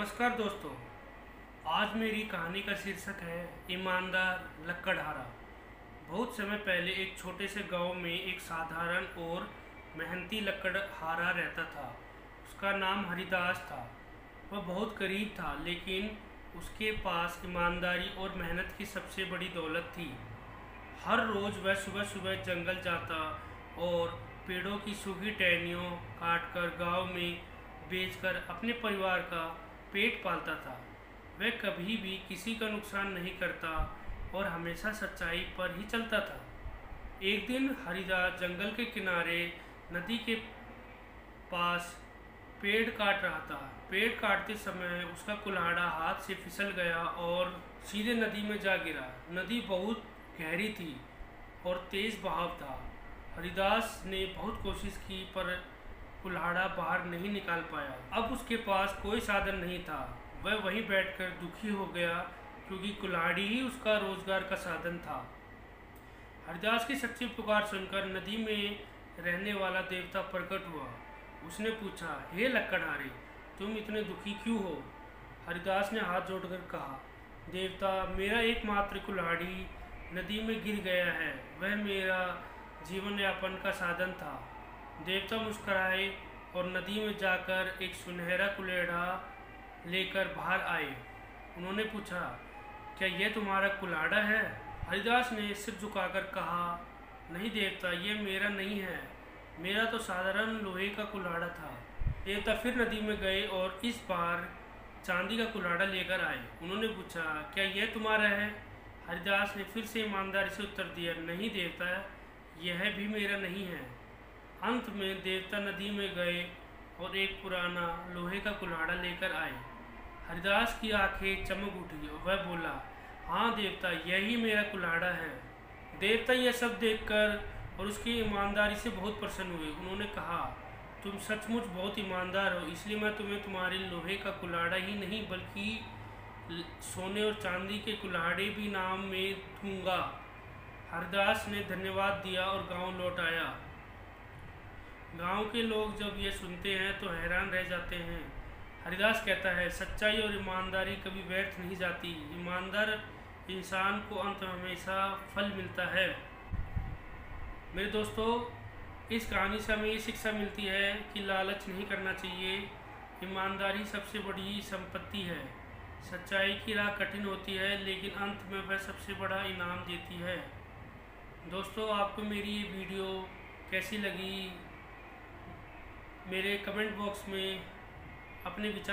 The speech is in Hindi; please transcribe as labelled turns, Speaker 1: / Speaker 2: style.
Speaker 1: नमस्कार दोस्तों। आज मेरी कहानी का शीर्षक है ईमानदार लकड़हारा। बहुत समय पहले एक छोटे से गांव में एक साधारण और मेहनती लकड़हारा रहता था। उसका नाम हरिदास था। वह बहुत गरीब था, लेकिन उसके पास ईमानदारी और मेहनत की सबसे बड़ी दौलत थी। हर रोज़ वह सुबह सुबह जंगल जाता और पेड़ों की सूखी टहनियों काटकर गांव में बेचकर अपने परिवार का पेट पालता था। वह कभी भी किसी का नुकसान नहीं करता और हमेशा सच्चाई पर ही चलता था। एक दिन हरिदास जंगल के किनारे नदी के पास पेड़ काट रहा था। पेड़ काटते समय उसका कुल्हाड़ा हाथ से फिसल गया और सीधे नदी में जा गिरा। नदी बहुत गहरी थी और तेज बहाव था। हरिदास ने बहुत कोशिश की, पर कुल्हाड़ा बाहर नहीं निकाल पाया। अब उसके पास कोई साधन नहीं था। वह वहीं बैठकर दुखी हो गया, क्योंकि कुल्हाड़ी ही उसका रोजगार का साधन था। हरिदास की सच्ची पुकार सुनकर नदी में रहने वाला देवता प्रकट हुआ। उसने पूछा, हे लकड़हारे, तुम इतने दुखी क्यों हो? हरिदास ने हाथ जोड़कर कहा, देवता, मेरा एकमात्र कुल्हाड़ी नदी में गिर गया है। वह मेरा जीवन यापन का साधन था। देवता मुस्कुराए और नदी में जाकर एक सुनहरा कुल्हाड़ा लेकर बाहर आए। उन्होंने पूछा, क्या यह तुम्हारा कुल्हाड़ा है? हरिदास ने सिर झुकाकर कहा, नहीं देवता, यह मेरा नहीं है। मेरा तो साधारण लोहे का कुल्हाड़ा था। देवता फिर नदी में गए और इस बार चांदी का कुल्हाड़ा लेकर आए। उन्होंने पूछा, क्या यह तुम्हारा है? हरिदास ने फिर से ईमानदारी से उत्तर दिया, नहीं देवता, यह भी मेरा नहीं है। अंत में देवता नदी में गए और एक पुराना लोहे का कुल्हाड़ा लेकर आए। हरिदास की आंखें चमक उठी और वह बोला, हाँ देवता, यही मेरा कुल्हाड़ा है। देवता यह सब देखकर और उसकी ईमानदारी से बहुत प्रसन्न हुए। उन्होंने कहा, तुम सचमुच बहुत ईमानदार हो, इसलिए मैं तुम्हें तुम्हारे लोहे का कुल्हाड़ा ही नहीं बल्कि सोने और चांदी के कुल्हाड़े भी नाम में दूंगा। हरिदास ने धन्यवाद दिया और गांव लौट आया। गांव के लोग जब ये सुनते हैं तो हैरान रह जाते हैं। हरिदास कहता है, सच्चाई और ईमानदारी कभी व्यर्थ नहीं जाती। ईमानदार इंसान को अंत में हमेशा फल मिलता है। मेरे दोस्तों, इस कहानी से हमें ये शिक्षा मिलती है कि लालच नहीं करना चाहिए। ईमानदारी सबसे बड़ी संपत्ति है। सच्चाई की राह कठिन होती है, लेकिन अंत में वह सबसे बड़ा इनाम देती है। दोस्तों, आपको मेरी ये वीडियो कैसी लगी? मेरे कमेंट बॉक्स में अपने विचार